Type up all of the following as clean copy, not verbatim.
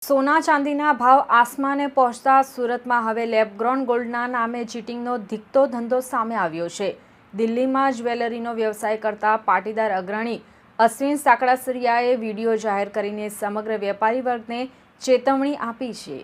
સોના ચાંદીના ભાવ આસમાને પહોંચતા સુરતમાં હવે લેબગ્રોન ગોલ્ડના નામે ચીટિંગનો ધીકતો ધંધો સામે આવ્યો છે। દિલ્હીમાં જ્વેલરીનો વ્યવસાય કરતા પાટીદાર અગ્રણી અશ્વિન સાંકળાસરિયાએ વિડીયો જાહેર કરીને સમગ્ર વેપારી વર્ગને ચેતવણી આપી છે।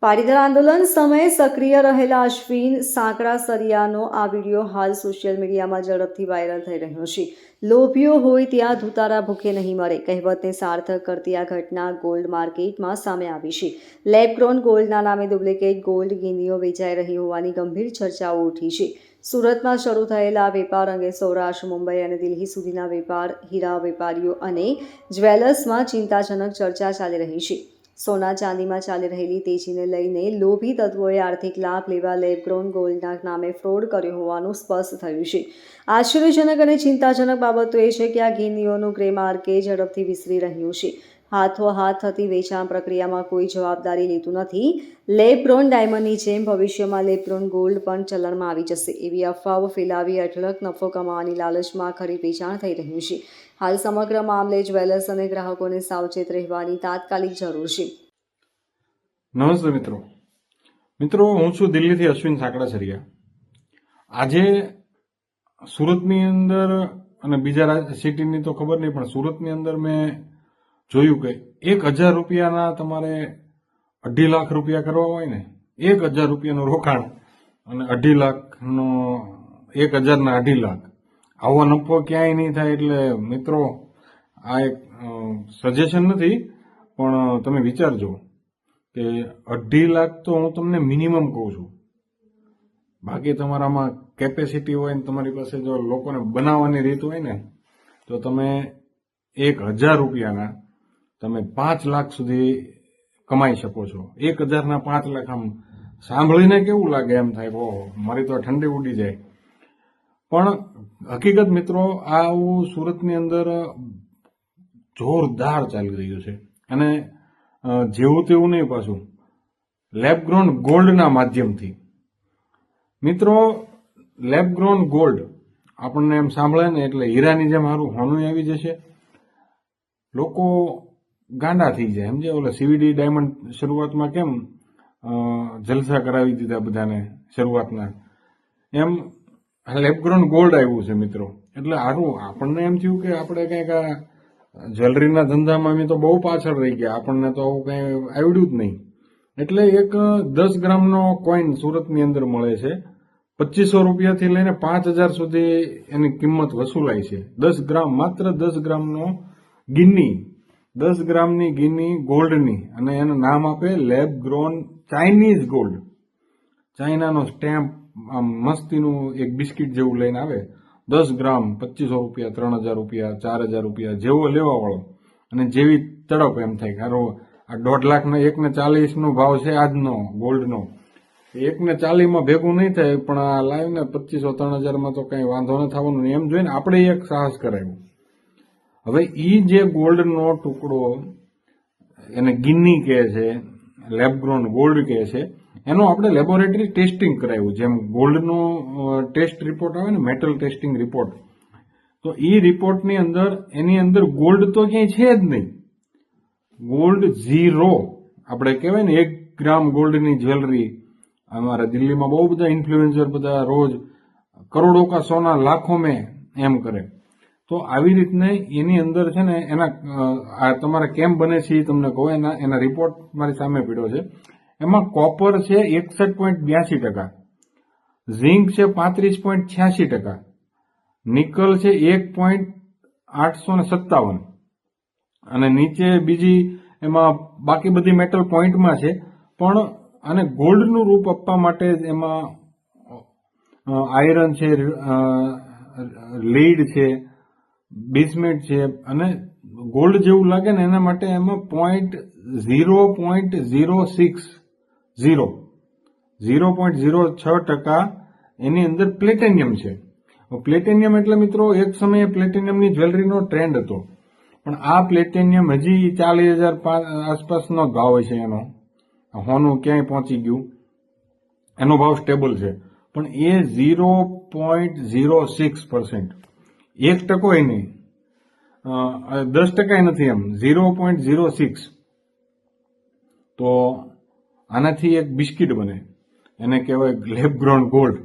પાટીદાર આંદોલન સમયે સક્રિય રહેલા અશ્વિન સાંકળાસરિયાનો આ વિડીયો હાલ સોશિયલ મીડિયામાં ઝડપથી વાયરલ થઈ રહ્યો છે। લોભીઓ હોય ત્યાં ધુતારા ભૂખે નહીં મળે કહેવતને સાર્થક કરતી આ ઘટના ગોલ્ડ માર્કેટમાં સામે આવી છે। લેબગ્રોન ગોલ્ડના નામે ડુપ્લિકેટ ગોલ્ડ ગિનીઓ વેચાઈ રહી હોવાની ગંભીર ચર્ચાઓ ઉઠી છે। સુરતમાં શરૂ થયેલા આ વેપાર અંગે સૌરાષ્ટ્ર, મુંબઈ અને દિલ્હી સુધીના હીરા વેપારીઓ અને જ્વેલર્સમાં ચિંતાજનક ચર્ચા ચાલી રહી છે। સોના ચાંદીમાં ચાલી રહેલી તેજીને લઈને લોભી તત્વોએ આર્થિક લાભ લેવા લેબગ્રોન ગોલ્ડના નામે ફ્રોડ કર્યો હોવાનું સ્પષ્ટ થયું છે। આશ્ચર્યજનક અને ચિંતાજનક બાબત એ છે કે આ ગિનીઓનું ગ્રે માર્કેટ ઝડપથી વિસ્તરી રહ્યું છે। હાથોહાથ થતી વેચાણ પ્રક્રિયામાં કોઈ જવાબદારી લેતું નથી। લેબગ્રોન ડાયમંડની જેમ ભવિષ્યમાં લેબગ્રોન ગોલ્ડ પણ ચલણમાં આવી જશે એવી અફવાઓ ફેલાવી અઢળક નફો કમાવાની લાલચમાં ખરીદ વેચાણ થઈ રહ્યું છે। હાલ સમગ્ર મામલે જ્વેલર્સ અને ગ્રાહકોને સાવચેત રહેવાની તાત્કાલિક જરૂર છે। નમસ્તે મિત્રો હું છું દિલ્હીથી અશ્વિન સાંકળાસરિયા। આજે સુરતની અંદર અને બીજા સિટીની તો ખબર નહીં, પણ સુરતની અંદર મેં જોયું કે 1000 રૂપિયાના તમારે 2.5 લાખ રૂપિયા કરવા હોય ને, 1000 રૂપિયાનું રોકાણ અને 2.5 લાખનો 1000 ના 2.5 લાખ, આવો નફો ક્યાંય નહીં થાય। એટલે મિત્રો આ એક સજેશન નથી, પણ તમે વિચારજો કે 2.5 લાખ તો હું તમને મિનિમમ કહું છું। બાકી તમારામાં કેપેસિટી હોય ને તમારી પાસે જો લોકોને બનાવવાની રીત હોય ને, તો તમે 1000 રૂપિયાના તમે 5 લાખ સુધી કમાઈ શકો છો। 1000 ના 5 લાખ આમ સાંભળીને કેવું લાગે, એમ થાય ઓહો મારી તો ઠંડી ઉડી જાય। પણ હકીકત મિત્રો આવું સુરતની અંદર જોરદાર ચાલી રહ્યું છે, અને જેવું તેવું નહીં પાછું લેબગ્રોન ગોલ્ડના માધ્યમથી। મિત્રો લેબગ્રોન ગોલ્ડ આપણને એમ સાંભળે ને એટલે હીરાની જેમ મારું હોનું આવી જશે, લોકો ગાંડા થઈ જાય। સમજે ઓલા સીવીડી ડાયમંડ શરૂઆતમાં કેમ જલસા કરાવી દીધા બધાને શરૂઆતના, એમ લેબગ્રોન ગોલ્ડ આવ્યું છે મિત્રો। એટલે સારું આપણને એમ થયું કે આપણે કંઈક જ્વેલરીના ધંધામાં અમે તો બહુ પાછળ રહી ગયા, આપણને તો આવું કંઈ આવડ્યું જ નહીં। એટલે એક 10 ગ્રામનો કોઈન સુરતની અંદર મળે છે, 2500 રૂપિયાથી લઈને 5000 સુધી એની કિંમત વસૂલાય છે। 10 ગ્રામ, માત્ર 10 ગ્રામનો ગિન્ની, 10 ગ્રામની ગિન્ની ગોલ્ડની, અને એનું નામ આપે લેબગ્રોન ચાઇનીઝ ગોલ્ડ। ચાઇનાનો સ્ટેમ્પ આમ મસ્તીનું એક બિસ્કિટ જેવું લઈને આવે, 10 ગ્રામ 2500 રૂપિયા, 3000 રૂપિયા, 4000 રૂપિયા, જેવો લેવા વાળો અને જેવી તડપ, એમ થાય કારો આ 1.5 લાખનો 1.40 નો ભાવ છે આજનો ગોલ્ડનો, 1.40 માં ભેગું નહીં થાય, પણ આ લાવીને 2500-3000 માં તો કઈ વાંધો ન થવાનું, એમ જોઈને આપણે એક સાહસ કરાવ્યું। હવે ઈ જે ગોલ્ડનો ટુકડો એને ગિન્ની કહે છે, લેબગ્રોન ગોલ્ડ કહે છે, એનો આપણે લેબોરેટરી ટેસ્ટિંગ કરાવ્યું। જેમ ગોલ્ડનો ટેસ્ટ રિપોર્ટ આવે ને, મેટલ ટેસ્ટિંગ રિપોર્ટ, તો એ રિપોર્ટની અંદર એની અંદર ગોલ્ડ તો ક્યાંય છે જ નહીં, ગોલ્ડ ઝીરો। આપણે કહેવાય ને 1 ગ્રામ ગોલ્ડની જ્વેલરી, અમારા દિલ્હીમાં બહુ બધા ઇન્ફ્લુએન્સર બધા રોજ કરોડો કા સોના લાખો મેં એમ કરે, તો આવી રીતને એની અંદર છે ને એના તમારે કેમ બને છે એ તમને કહો। એના રિપોર્ટ મારી સામે પડ્યો છે। એમાં કોપર છે 61.82%, ઝિંક છે 35.86%, નિકલ છે 1.857, અને નીચે બીજી એમાં બાકી બધી મેટલ પોઈન્ટમાં છે, પણ આને ગોલ્ડનું રૂપ આપવા માટે એમાં આયરન છે, લીડ છે, બિસ્મેટ છે, અને ગોલ્ડ જેવું લાગે ને એના માટે એમાં 0.06% એની અંદર પ્લેટિનિયમ છે। પ્લેટિનિયમ એટલે મિત્રો એક સમયે પ્લેટિનિયમની જ્વેલરીનો ટ્રેન્ડ હતો, પણ આ પ્લેટિનિયમ હજી 40,000 આસપાસનો ભાવ હોય છે એનો, હોનું ક્યાંય પહોંચી ગયું, એનો ભાવ સ્ટેબલ છે, પણ એ 0.06%, 1% નહીં, 10% નથી, એમ 0.06। તો આનાથી એક બિસ્કિટ બને, એને કહેવાય લેબ ગ્રોન ગોલ્ડ.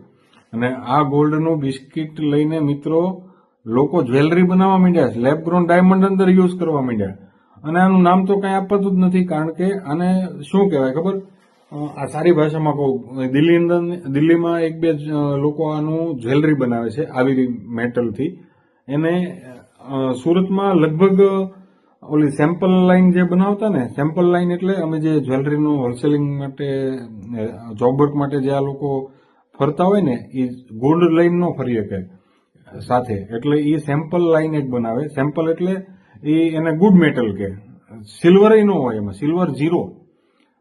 અને આ ગોલ્ડનું બિસ્કિટ લઈને મિત્રો લોકો જ્વેલરી બનાવવા માંડ્યા છે, લેબ ગ્રોન ડાયમંડ અંદર યુઝ કરવા માંડ્યા. અને આનું નામ તો કઈ આપતું જ નથી, કારણ કે આને શું કહેવાય ખબર? આ સારી ભાષામાં કહું, દિલ્હીમાં એક બે લોકો આનું જ્વેલરી બનાવે છે આવી મેટલથી. એને સુરતમાં લગભગ ઓલી સેમ્પલ લાઈન જે બનાવતા ને, સેમ્પલ લાઈન એટલે અમે જે જ્વેલરીનું હોલસેલિંગ માટે જોબ વર્ક માટે જે આ લોકો ફરતા હોય ને, એ ગોલ્ડ લાઈન નો ફરી શકે સાથે, એટલે એ સેમ્પલ લાઈન એક બનાવે. સેમ્પલ એટલે એને ગુડ મેટલ કે, સિલ્વર ન હોય એમાં, સિલ્વર 0.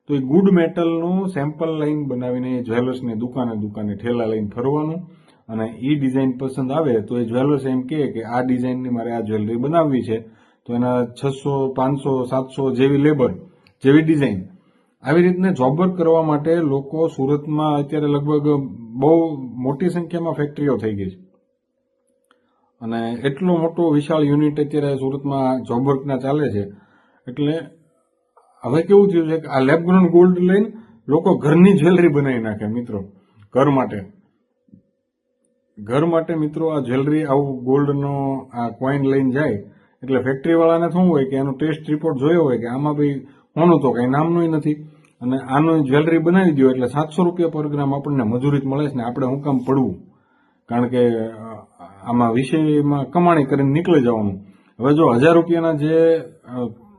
તો એ ગુડ મેટલનું સેમ્પલ લાઈન બનાવીને જ્વેલર્સની દુકાને ઠેલા લઈને ફરવાનું, અને એ ડિઝાઇન પસંદ આવે તો એ જ્વેલર્સ એમ કહે કે આ ડિઝાઇનની મારે આ જ્વેલરી બનાવવી છે, તો એના 600, 500, 700 જેવી લેબર, જેવી ડિઝાઇન. આવી રીતને જોબ વર્ક કરવા માટે લોકો સુરતમાં અત્યારે લગભગ બહુ મોટી સંખ્યામાં ફેક્ટરીઓ થઈ ગઈ છે, અને એટલો મોટો વિશાળ યુનિટ અત્યારે સુરતમાં જોબ વર્કના ચાલે છે. એટલે હવે કેવું થયું છે કે આ લેબ ગ્રોન ગોલ્ડ લઈને લોકો ઘરની જ્વેલરી બનાવી નાખે મિત્રો, ઘર માટે મિત્રો આ જ્વેલરી, આવું ગોલ્ડનો આ કોઈન લઈને જાય એટલે ફેક્ટરી વાળાને શું હોય કે એનો ટેસ્ટ રિપોર્ટ જોયો હોય કે આમાં ભાઈ હોનું તો કઈ નામનું નથી, અને આનું જ્વેલરી બનાવી દો એટલે 700 રૂપિયા પર ગ્રામ આપણને મજૂરી જ મળે છે ને આપણે હું કામ પડવું, કારણ કે આમાં વિષયમાં કમાણી કરીને નીકળી જવાનું. હવે જો 1000 રૂપિયાના જે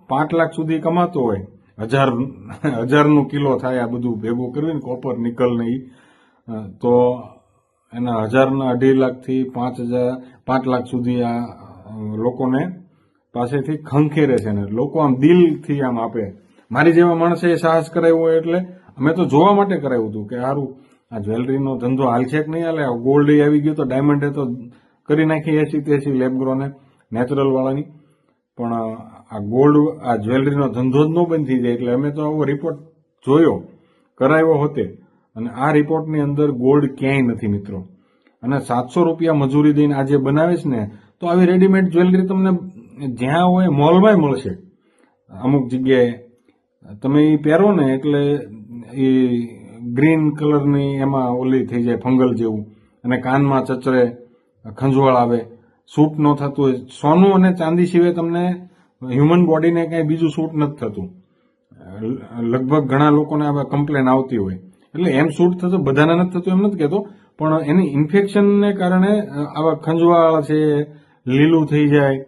5 લાખ સુધી કમાતો હોય, 1000 કિલો થાય આ બધું ભેગું કરીને કોપર નિકલ ને ઈ, તો એના 1000ના 2.5 લાખથી 5 લાખ સુધી આ લોકોને પાસેથી ખંખેરે છે ને લોકો આમ દિલથી આમ આપે. મારી જેવા માણસે સાહસ કરાવ્યું હોય એટલે અમે તો જોવા માટે કરાવ્યું હતું કે સારું આ જ્વેલરીનો ધંધો હાલશે કે નહીં હાલે. ગોલ્ડ આવી ગયો તો ડાયમંડે તો કરી નાખી 80-83 લેબ ગ્રોને નેચરલ વાળાની, પણ આ ગોલ્ડ આ જ્વેલરીનો ધંધો જ ન બંધ થઈ જાય. એટલે અમે તો આવો રિપોર્ટ જોયો, કરાવ્યો હોતે, અને આ રિપોર્ટની અંદર ગોલ્ડ ક્યાંય નથી મિત્રો. અને 700 રૂપિયા મજૂરી દઈને આ જે બનાવે છે ને, તો આવી રેડીમેડ જ્વેલરી તમને જ્યાં હોય મોલમાં મળશે. અમુક જગ્યાએ તમે એ પહેરો ને એટલે એ ગ્રીન કલરની એમાં ઓલી થઈ જાય ફંગલ જેવું, અને કાનમાં ચચરે, ખંજવાળ આવે, સૂટ ન થતું હોય. સોનું અને ચાંદી સિવાય તમને હ્યુમન બોડીને કઈ બીજું સૂટ નથી થતું. લગભગ ઘણા લોકોને આ કમ્પ્લેન આવતી હોય. એટલે એમ સૂટ થતું, બધાને નથી થતું એમ નથી કહેતો, પણ એની ઇન્ફેક્શનને કારણે આવા ખંજવાળ છે, લીલું થઈ જાય,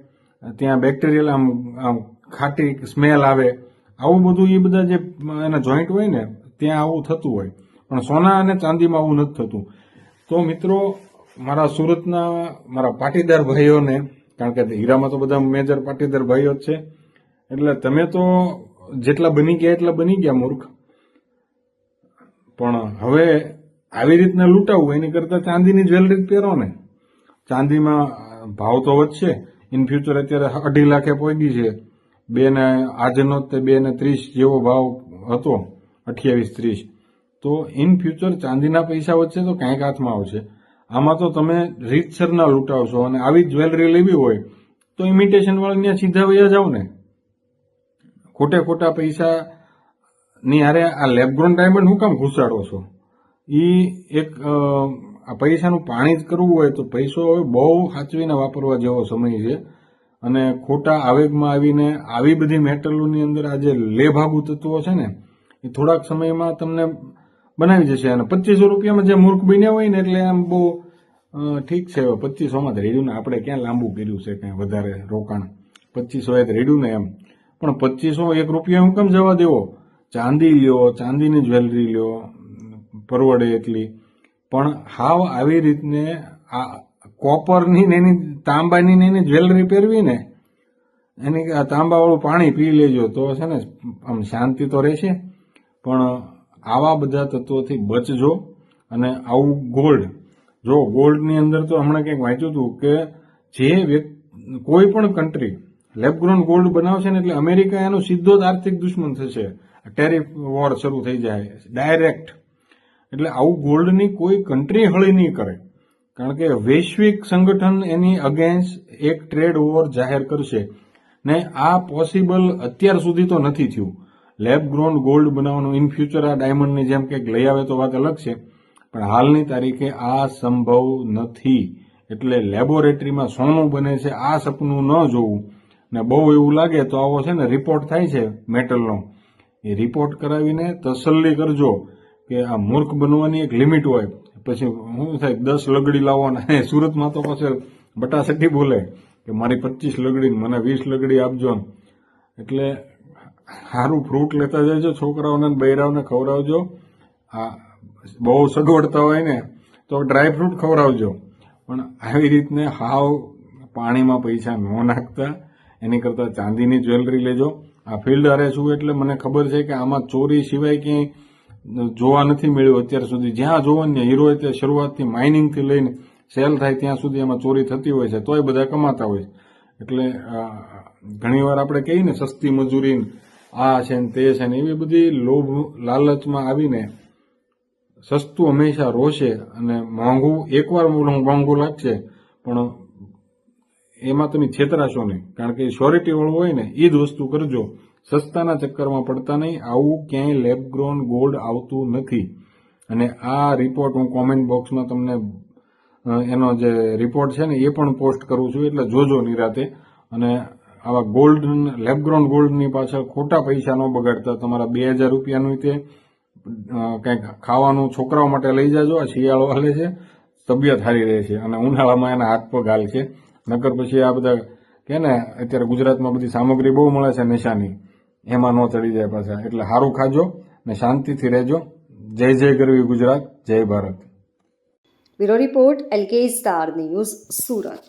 ત્યાં બેક્ટેરિયલ આમ ખાટી સ્મેલ આવે, આવું બધું એ બધા જે એના જોઈન્ટ હોય ને ત્યાં આવું થતું હોય. પણ સોના અને ચાંદીમાં આવું નથી થતું. તો મિત્રો મારા સુરતના મારા પાટીદાર ભાઈઓને, કારણ કે હીરામાં તો બધા મેજર પાટીદાર ભાઈઓ જ છે, એટલે તમે તો જેટલા બની ગયા એટલા બની ગયા મૂર્ખ, પણ હવે આવી રીતના લૂંટાવું એની કરતા ચાંદીની જ્વેલરી પહેરો ને. ચાંદીમાં ભાવ તો વધશે, ઇન ફ્યુચર અત્યારે 2.5 લાખે પહોંચી છે. આજનો તે 2.30 જેવો ભાવ હતો, 28-30. તો ઇન ફ્યુચર ચાંદીના પૈસા વધશે તો ક્યાંક હાથમાં આવશે. આમાં તો તમે રીતસરના લૂંટાવશો, અને આવી જ્વેલરી લેવી હોય તો ઇમિટેશન વાળાને સીધા વયા જાવ ને. ખોટા પૈસા ની હારે આ લેબગ્રોન ડાયમંડ હું કામ ઘુસાડો છો? એક આ પૈસાનું પાણી જ કરવું હોય તો પૈસો હવે બહુ સાચવીને વાપરવા જેવો સમય છે. અને ખોટા આવેગમાં આવીને આવી બધી મેટલોની અંદર આ જે લેભાગુ તત્વો છે ને, એ થોડાક સમયમાં તમને બનાવી જશે. અને 2500 રૂપિયામાં જે મૂર્ખ બન્યા હોય ને, એટલે આમ બહુ ઠીક છે. 2500માં જ રેડ્યું ને, આપણે ક્યાં લાંબુ કર્યું છે કઈ વધારે રોકાણ? 2500 જ રેડ્યું ને એમ. પણ 2500 1 રૂપિયા હું કેમ જવા દેવો? ચાંદી લ્યો, ચાંદીની જ્વેલરી લ્યો, પરવડે એટલી. પણ હાવ આવી રીતને આ કોપરની ને એની તાંબાની ને એની જ્વેલરી પહેરવી ને, એની તાંબાવાળું પાણી પી લેજો તો છે ને આમ શાંતિ તો રહેશે. પણ આવા બધા તત્વોથી બચજો. અને આવું ગોલ્ડની અંદર તો હમણાં કંઈક વાંચ્યું હતું કે જે કોઈ પણ કન્ટ્રી લેબગ્રોન ગોલ્ડ બનાવશે ને, એટલે અમેરિકા એનો સીધો જ આર્થિક દુશ્મન થશે. ટેરિફ વોર શરૂ થઈ જાય ડાયરેક્ટ. એટલે આવું ગોલ્ડની કોઈ કન્ટ્રી હળી નહીં કરે, કારણ કે વૈશ્વિક સંગઠન એની અગેન્સ્ટ એક ટ્રેડ વોર જાહેર કરશે ને. આ પોસિબલ અત્યાર સુધી તો નથી થયું. લેબ ગ્રોન ગોલ્ડ બનાવવાનું ઇન ફ્યુચર આ ડાયમંડની જેમ કંઈક લઈ આવે તો વાત અલગ છે, પણ હાલની તારીખે આ સંભવ નથી. એટલે લેબોરેટરીમાં સોનું બને છે આ સપનું ન જોવું. ને બહુ એવું લાગે તો આવો છે ને રિપોર્ટ થાય છે મેટલનો, એ રિપોર્ટ કરાવીને તસલ્લી કરજો કે આ મૂર્ખ બનવાની એક લિમિટ હોય. પછી શું થાય, 10 લગડી લાવવાના. સુરતમાં તો પછી બટાસટી બોલે કે મારી 25 લગડી મને 20 લગડી આપજો. એટલે સારું ફ્રૂટ લેતા જજો, છોકરાઓને બૈરાઓને ખવડાવજો. આ બહુ સગવડતા હોય ને તો ડ્રાય ફ્રૂટ ખવડાવજો, પણ આવી રીતને હાવ પાણીમાં પૈસા ન નાખતા. એની કરતાં ચાંદીની જ્વેલરી લેજો. આ ફિલ્ડ અરેસ્ટ એટલે મને ખબર છે કે આમાં ચોરી સિવાય ક્યાંય જોવા નથી મળ્યું અત્યાર સુધી. જ્યાં જોવો ને હીરો તે શરૂઆતથી માઇનિંગથી લઈને સેલ થાય ત્યાં સુધી એમાં ચોરી થતી હોય છે, તોય બધા કમાતા હોય છે. એટલે ઘણીવાર આપણે કહીએ ને સસ્તી મજૂરી આ છે ને તે છે ને, એવી બધી લોભ લાલચમાં આવીને સસ્તું હંમેશા રોશે અને મોંઘું એકવાર મોંઘું લાગશે, પણ એમાં તમે છેતરાશો નહીં, કારણ કે શ્યોરિટી વાળું હોય ને એ જ વસ્તુ કરજો. સસ્તાના ચક્કરમાં પડતા નહીં. આવું ક્યાંય લેબ ગ્રોન ગોલ્ડ આવતું નથી. અને આ રિપોર્ટ હું કોમેન્ટ બોક્સમાં તમને એનો જે રિપોર્ટ છે ને એ પણ પોસ્ટ કરું છું, એટલે જોજો નિરાતે. અને આવા ગોલ્ડ લેબ ગ્રોન ગોલ્ડની પાછળ ખોટા પૈસા ન બગાડતા. તમારા 2000 રૂપિયાનું તે કંઈક ખાવાનું છોકરાઓ માટે લઈ જાજો. આ શિયાળો હાલે છે, તબિયત સારી રહે છે, અને ઉનાળામાં એના હાથ પગ હાલ છે. નકર પછી આ બધા કે ને અત્યારે ગુજરાતમાં બધી સામગ્રી બહુ મળે છે નિશાની, એમાં ન ચડી જાય પાછા. એટલે સારું ખાજો ને શાંતિથી રહેજો. જય જય ગરવી ગુજરાત, જય Bharat. Bureau report LK star news, Surat.